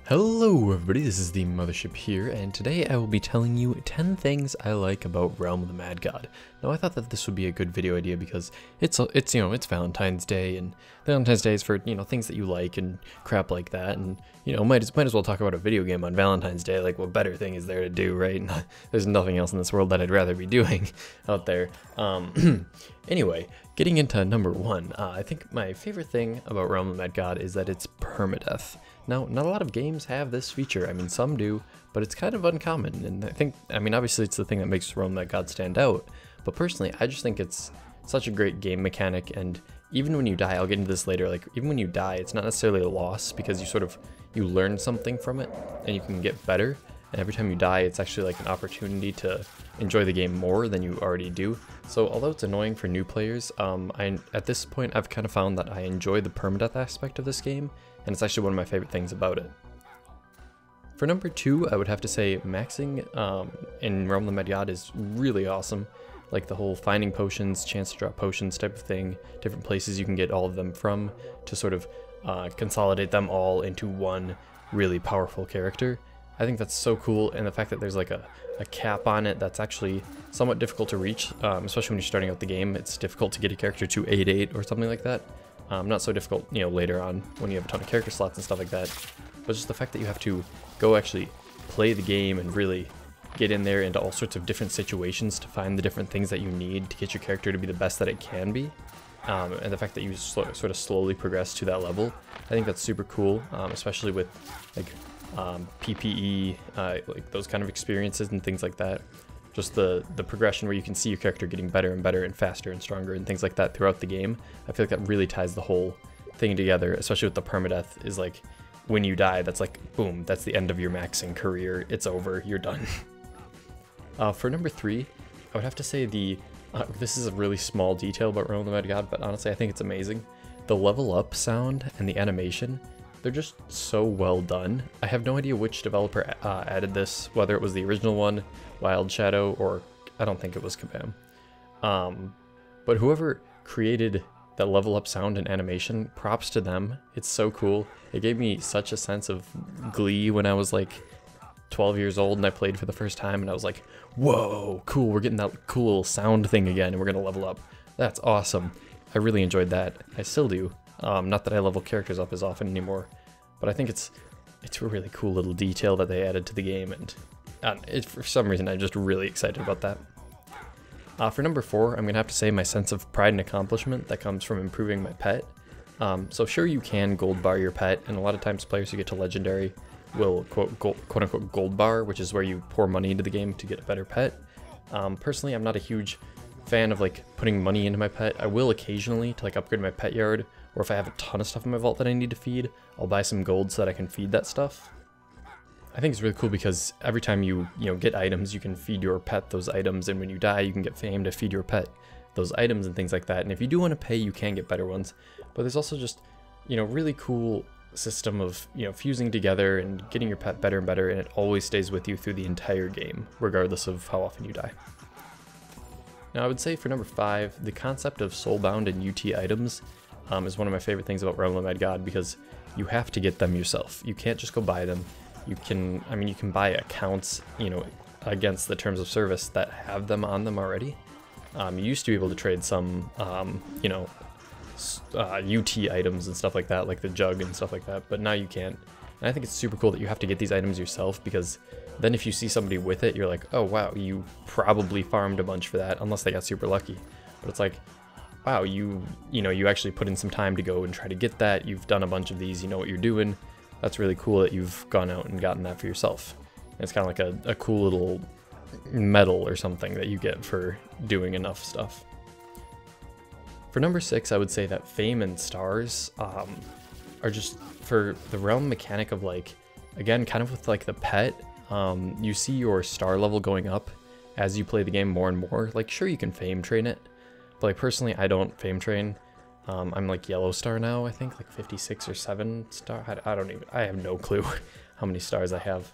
Hello everybody, this is the Mothership here, and today I will be telling you 10 things I like about Realm of the Mad God. Now I thought that this would be a good video idea because it's Valentine's Day, and Valentine's Day is for, things that you like and crap like that, and, might as well talk about a video game on Valentine's Day. Like, what better thing is there to do, right? There's nothing else in this world that I'd rather be doing out there. Anyway, getting into number one, I think my favorite thing about Realm of the Mad God is that it's permadeath. Now, not a lot of games have this feature. I mean, some do, but it's kind of uncommon. And obviously it's the thing that makes Realm of the Mad God stand out. But personally, I just think it's such a great game mechanic. And even when you die, I'll get into this later, like even when you die, it's not necessarily a loss because you learn something from it and you can get better. And every time you die, it's actually like an opportunity to enjoy the game more than you already do. So although it's annoying for new players, at this point I've kind of found that I enjoy the permadeath aspect of this game, and it's actually one of my favorite things about it. For number two, I would have to say maxing in Realm of the Mad God is really awesome. Like the whole finding potions, chance to drop potions type of thing, different places you can get all of them from to sort of consolidate them all into one really powerful character. I think that's so cool, and the fact that there's like a cap on it that's actually somewhat difficult to reach, especially when you're starting out the game. It's difficult to get a character to 8-8 or something like that. Not so difficult, later on when you have a ton of character slots and stuff like that. But just the fact that you have to go actually play the game and really get in there into all sorts of different situations to find the different things that you need to get your character to be the best that it can be. And the fact that you sort of slowly progress to that level, I think that's super cool, especially with like PPE, like those kind of experiences and things like that. Just the progression where you can see your character getting better and better and faster and stronger and things like that throughout the game. I feel like that really ties the whole thing together, especially with the permadeath. Is like when you die, that's like boom, that's the end of your maxing career. It's over, you're done. For number three, I would have to say this is a really small detail about Realm of the Mad God, but honestly I think it's amazing. The level up sound and the animation, they're just so well done. I have no idea which developer added this, whether it was the original one, Wild Shadow, or I don't think it was Kabam. But whoever created that level up sound and animation, props to them. It's so cool. It gave me such a sense of glee when I was like 12 years old and I played for the first time, and I was like, whoa, cool, we're getting that cool sound thing again and we're gonna level up. That's awesome. I really enjoyed that. I still do. Not that I level characters up as often anymore, but I think it's a really cool little detail that they added to the game, and for some reason I'm just really excited about that. For number four, I'm gonna have to say my sense of pride and accomplishment that comes from improving my pet. So sure, you can gold bar your pet, and a lot of times players who get to legendary will quote unquote gold bar, which is where you pour money into the game to get a better pet. Personally, I'm not a huge fan of like putting money into my pet. I will occasionally to like upgrade my pet yard, or if I have a ton of stuff in my vault that I need to feed, I'll buy some gold so that I can feed that stuff. I think it's really cool because every time you get items, you can feed your pet those items, and when you die, you can get fame to feed your pet those items and things like that. And if you do want to pay, you can get better ones. But there's also just, really cool system of, fusing together and getting your pet better and better, and it always stays with you through the entire game, regardless of how often you die. Now, I would say for number five, the concept of soulbound and UT items is one of my favorite things about Realm of the Mad God, because you have to get them yourself. You can't just go buy them. You can buy accounts, against the terms of service that have them on them already. You used to be able to trade some, UT items and stuff like that, like the jug and stuff like that, but now you can't. And I think it's super cool that you have to get these items yourself, because then if you see somebody with it, you're like, oh wow, you probably farmed a bunch for that, unless they got super lucky. But it's like, wow, you actually put in some time to go and try to get that. You've done a bunch of these, you know what you're doing. That's really cool that you've gone out and gotten that for yourself. And it's kind of like a cool little medal or something that you get for doing enough stuff. For number six, I would say that fame and stars are just for the realm mechanic of like, again, kind of with like the pet, you see your star level going up as you play the game more and more. Like, sure, you can fame train it, but like personally, I don't fame train. I'm like yellow star now, I think, like 56 or 7 star. I have no clue how many stars I have.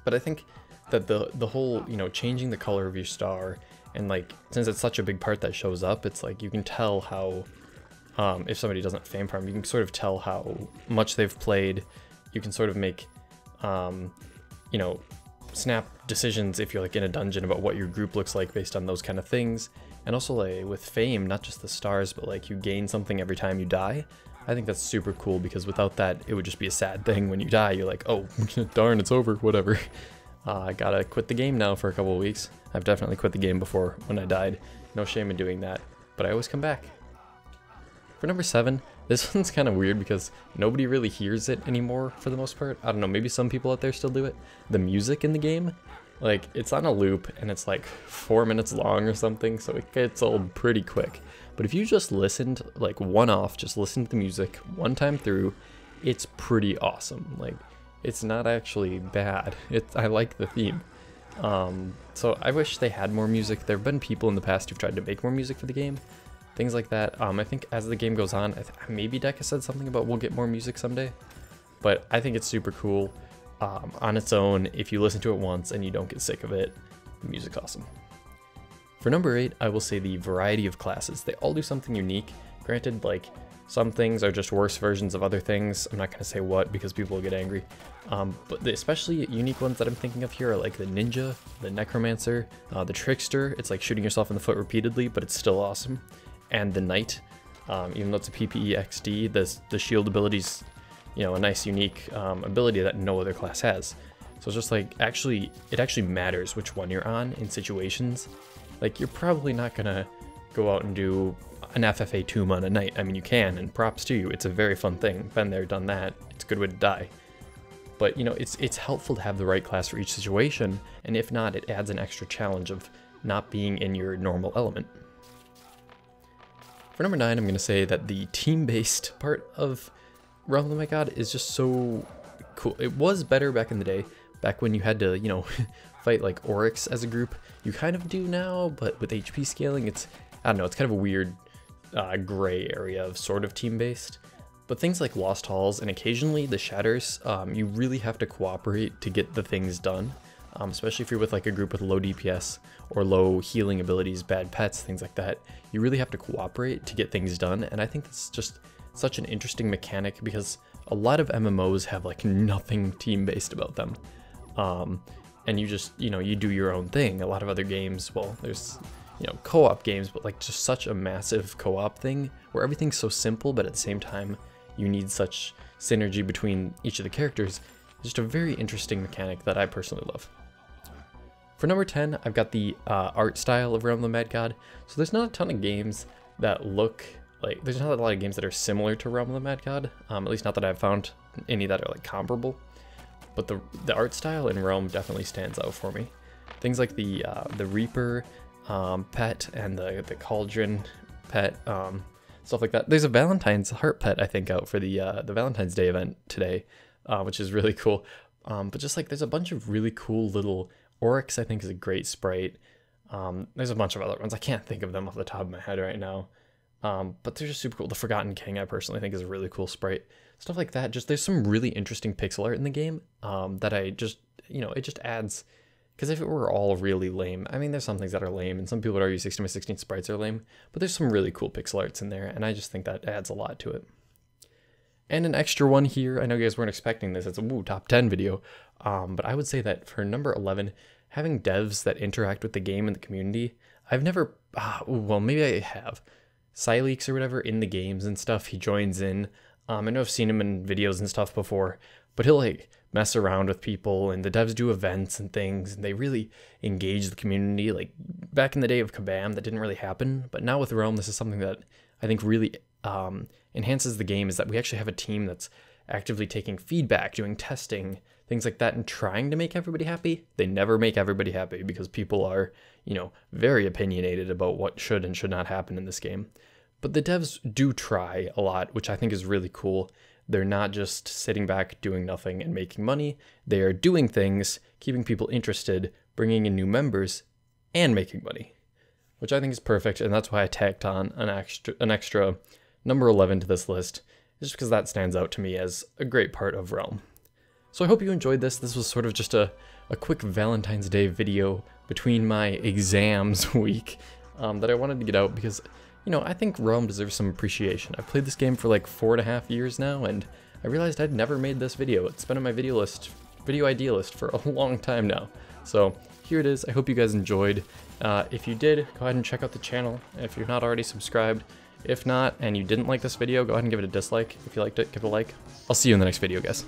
But I think that the whole, changing the color of your star, and like, since it's such a big part that shows up, it's like you can tell how, if somebody doesn't fame farm, you can sort of tell how much they've played, you can sort of make, you know, snap decisions if you're like in a dungeon about what your group looks like based on those kind of things. And also like with fame, not just the stars, but like you gain something every time you die. I think that's super cool because without that, it would just be a sad thing when you die. You're like, oh, darn, it's over, whatever. I gotta quit the game now for a couple of weeks. I've definitely quit the game before when I died. No shame in doing that, but I always come back. For number 7, this one's kind of weird because nobody really hears it anymore for the most part. I don't know, maybe some people out there still do it. The music in the game, like it's on a loop and it's like 4 minutes long or something, so it gets old pretty quick. But if you just listened, like one off, just listen to the music one time through, it's pretty awesome. Like, it's not actually bad. I like the theme. So I wish they had more music. There have been people in the past who've tried to make more music for the game. Things like that. I think as the game goes on, maybe Deca said something about we'll get more music someday. But I think it's super cool. On its own, if you listen to it once and you don't get sick of it, the music's awesome. For number 8, I will say the variety of classes. They all do something unique. Granted, like, some things are just worse versions of other things. I'm not going to say what because people will get angry. But the especially unique ones that I'm thinking of here are like the ninja, the necromancer, the trickster. It's like shooting yourself in the foot repeatedly, but it's still awesome. And the knight, even though it's a PPE XD, the shield ability's, you know, a nice unique ability that no other class has. So it's just like, it actually matters which one you're on in situations. Like, you're probably not gonna go out and do an FFA tomb on a knight. I mean, you can, and props to you. It's a very fun thing. Been there, done that. It's a good way to die. But, you know, it's helpful to have the right class for each situation, and if not, it adds an extra challenge of not being in your normal element. For number 9, I'm gonna say that the team-based part of Realm of My God is just so cool. It was better back in the day, back when you had to, you know, fight like Oryx as a group. You kind of do now, but with HP scaling, it's, I don't know, it's kind of a weird gray area of sort of team-based. But things like Lost Halls and occasionally the Shatters, you really have to cooperate to get the things done, especially if you're with like a group with low DPS or low healing abilities, bad pets, things like that. You really have to cooperate to get things done, and I think that's just such an interesting mechanic because a lot of MMOs have like nothing team-based about them. And you just, you know, you do your own thing. A lot of other games, well, there's, you know, co-op games, but like just such a massive co-op thing where everything's so simple, but at the same time, you need such synergy between each of the characters. It's just a very interesting mechanic that I personally love. For number 10, I've got the art style of Realm of the Mad God. So there's not a ton of games that look like, there's not a lot of games that are similar to Realm of the Mad God, at least not that I've found any that are like comparable. But the art style in Realm definitely stands out for me. Things like the Reaper pet and the Cauldron pet, stuff like that. There's a Valentine's heart pet, I think, out for the Valentine's Day event today, which is really cool. But just like there's a bunch of really cool little Oryx, I think, is a great sprite. There's a bunch of other ones. I can't think of them off the top of my head right now. But they're just super cool. The Forgotten King, I personally think, is a really cool sprite. Stuff like that. Just there's some really interesting pixel art in the game that I just, you know, it just adds. Because if it were all really lame, I mean, there's some things that are lame, and some people would argue 16x16 sprites are lame, but there's some really cool pixel arts in there, and I just think that adds a lot to it. And an extra one here, I know you guys weren't expecting this, it's a top 10 video, but I would say that for number 11, having devs that interact with the game and the community, I've never, well, maybe I have. Sileaks or whatever in the games and stuff, he joins in. I know I've seen him in videos and stuff before, but he'll like mess around with people, and the devs do events and things, and they really engage the community. Like back in the day of Kabam, that didn't really happen, but now with Realm, this is something that I think really enhances the game, is that we actually have a team that's actively taking feedback, doing testing, things like that, and trying to make everybody happy. They never make everybody happy because people are, you know, very opinionated about what should and should not happen in this game. But the devs do try a lot, which I think is really cool. They're not just sitting back doing nothing and making money. They are doing things, keeping people interested, bringing in new members, and making money, which I think is perfect. And that's why I tacked on an extra number 11 to this list, just because that stands out to me as a great part of Realm. So I hope you enjoyed this. This was sort of just a quick Valentine's Day video between my exams week that I wanted to get out because, you know, I think Realm deserves some appreciation. I've played this game for like 4.5 years now, and I realized I'd never made this video. It's been on my video idea list for a long time now. So here it is. I hope you guys enjoyed. If you did, go ahead and check out the channel if you're not already subscribed. If not, and you didn't like this video, go ahead and give it a dislike. If you liked it, give it a like. I'll see you in the next video, guys.